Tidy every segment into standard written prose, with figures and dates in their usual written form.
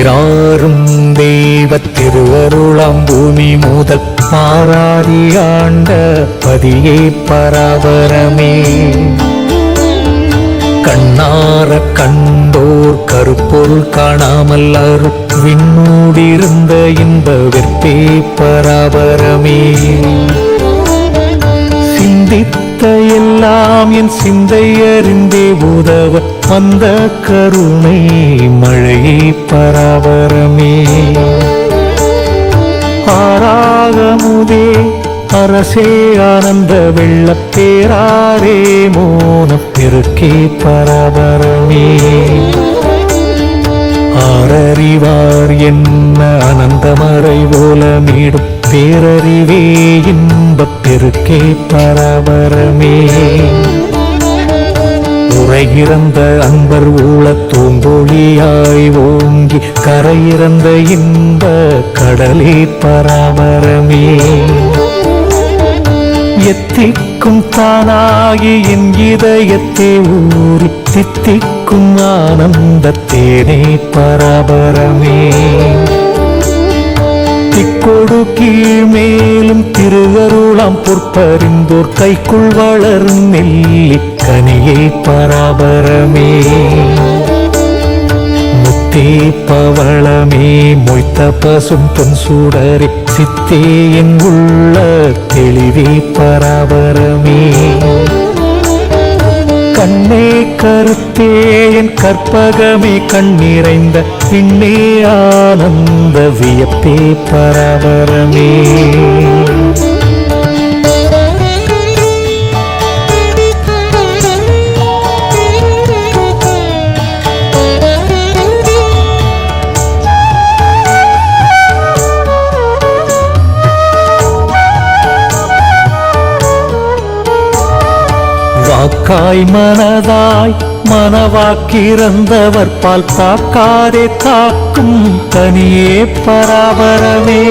தேராறும் தெய்வ திருவருளாம் பூமி முதல் மாறாதி ஆண்ட பதியே பராபரமே. கண்ணார கண்டோர் கருப்பொருள் காணாமல் அருள் விண்ணூடிருந்த இன்ப வெற்பே பராபரமே. சிந்தித்த எல்லாம் என் சிந்தை அறிந்தே உதவ வந்த கருணை மழையே பராபரமே. ஆராகமுதே அரசே ஆனந்த வெள்ளப் பேராரே மோனப் பெருக்கே பராபரமே. ஆரறிவார் என்ன அனந்தமறை போல மீடும் பேரறிவே இன்பப் பெருக்கே பராபரமே. உரையிறந்த அன்பர் ஊழ தூங்கொழியாய் ஓங்கி கரையிறந்த இன்ப கடலே பராபரமே. எத்திக்கும் தானாகி என் இதயத்தே ஊறி தித்திக்கும் ஆனந்த தேனே பராபரமே. திக்கொடு கீழ் மேலும் திருவருளாம் பொற்பறிந்தோர் கைக்குள் வளரும் நெல்லி கனியே பராபரமே. முத்தே பவளமே மொய்த்த பசும் பொன் சூடரே சித்தே என் உள்ள தெளிவே பராபரமே. கண்ணே கருத்தே என் கற்பகமே கண்ணிறைந்த பின்னே ஆனந்த வியப்பே பராபரமே. வாக்காய் மனதாய் மனவாக்கிறந்தவர் பால் காக்காதே காக்கும் தனியே பராபரமே.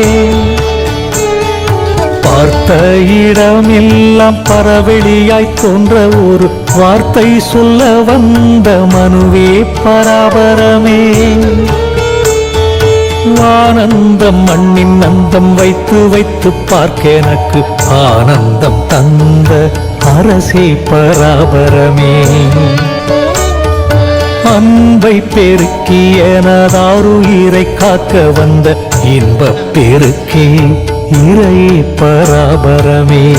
பார்த்த இடமெல்லாம் பரவெளியாய் தோன்ற ஒரு வார்த்தை சொல்ல வந்த மனுவே பராபரமே. ஆனந்தம் மண்ணின் அந்தம் வைத்து வைத்து பார்க்க எனக்கு ஆனந்தம் தந்த அரசே பராபரமே. அன்பை பெருக்கி எனதாருயிரை காக்க வந்த இன்பப் பெருக்கே இறையே பராபரமே.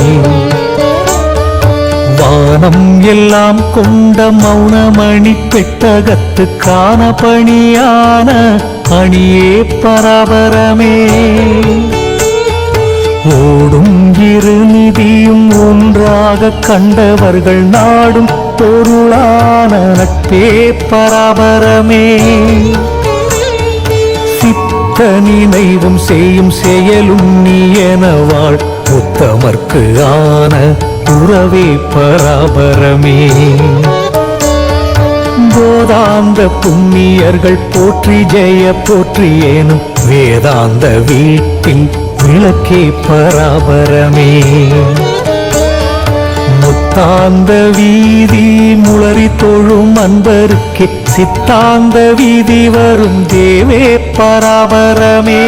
வானம் எல்லாம் கொண்ட மௌனமணி பெட்டகத்துக்கான பணியான அணியே பராபரமே. ஓடும் இரு நிதியும் ஒன்றாக கண்டவர்கள் நாடும் பொருளான நட்பே பராபரமே. சித்த நினைவும் செய்யும் செயலும் நீ என வாழ் உத்தமர்க்கு ஆன உறவே பராபரமே. போதாந்த புண்ணியர்கள் போற்றி ஜெய போற்றி எனும் வேதாந்த வீட்டில் விளக்கே பராபரமே. முத்தாந்த வீதி முளறி தொழும் அன்பருக்கு சித்தாந்த வீதி வரும் தேவே பராபரமே.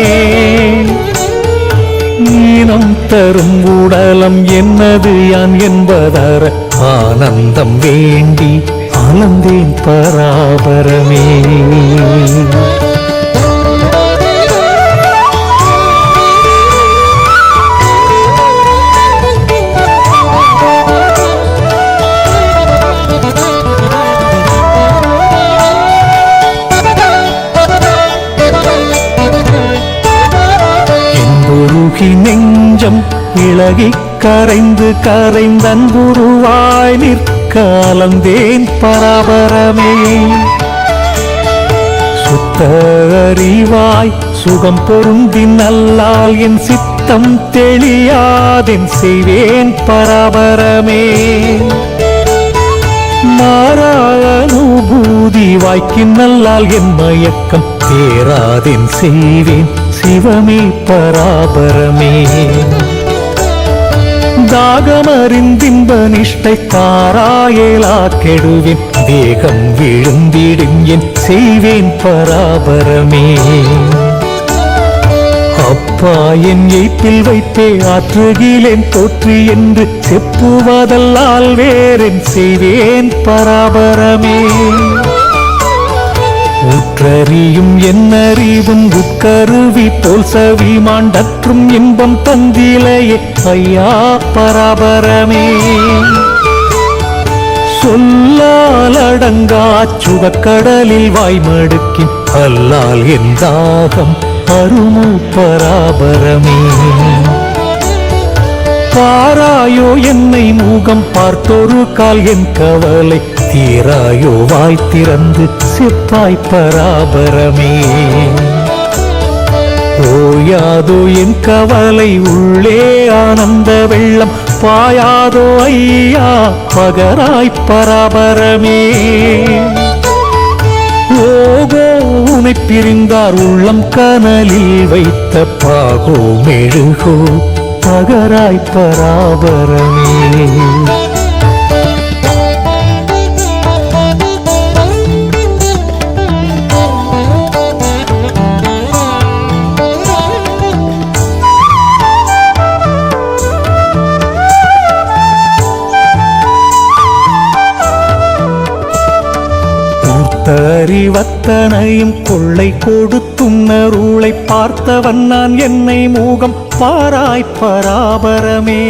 ஈனம் தரும் உடலம் என்னது யான் என்பதற ஆனந்தம் வேண்டி ஆனந்தேன் பராபரமே. நெஞ்சம் இளகி கரைந்து கரைந்தன்புருவாய் நிற்க அலந்தேன் பராபரமே. சுத்த அறிவாய் சுகம் பொருந்தி நல்லால் என் சித்தம் தெளியாதென் செய்வேன் பராபரமே. மாறாக அனுபூதி வாய்க்கின் நல்லால் என் மயக்கம் தேராதென் செய்வேன் சிவமே பராபரமே. தாகமறிந்தின்ப நிஷ்டை தாராயலா கெடுவேன் தேகம் விழுந்திடும் என் செய்வேன் பராபரமே. அப்பா என் எய்ப்பில் வைத்தே ஆற்றுகிலேன் தோற்று என்று செப்புவதல்லால் வேறென் செய்வேன் பராபரமே. உற்றறியும் என்னறிவும் உட்கருவி போல் சவி மாண்டற்றும் இன்பம் தந்திலையே ஐயா பராபரமே. சொல்லால் அடங்கா சுவக்கடலில் வாய்மடுக்கின் அல்லால் என் தாகம் அருமு பராபரமே. பாராயோ என்னை மூகம் பார்த்தொரு கால் என் கவலை தீராயோ வாய் திறந்து செப்பாய் பராபரமே. ஓயாதோ என் கவலை உள்ளே ஆனந்த வெள்ளம் பாயாதோ ஐயா பகராய் பராபரமே. ஓகோ உனை பிரிந்தார் உள்ளம் கனலில் வைத்த பாகோ மெழுகோ பகராய் பராபரமே. அறிவத்தனையும் கொள்ளை கொடுத்துன்னருளை பார்த்தவன் நான் என்னை மூகம் பாராய் பராபரமே.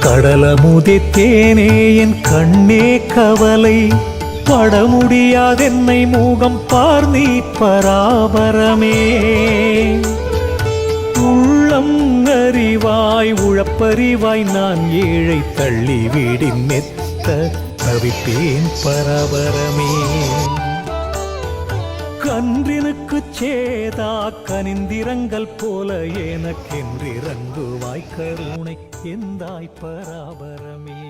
கடலமுதே தேனே என் கண்ணே கவலை பட முடியாதென்னை மூகம் பார் நீ பராபரமே. உள்ளம் அறிவாய் உழப்பறிவாய் நான் ஏழை தள்ளிவிடின் மெத்த தவிப்பேன் பராபரமே. கன்றினுக்கு சேதா கனிந்திரங்கள் போல எனக்கென்றிறங்குவாய் கருணை எந்தாய் பராபரமே.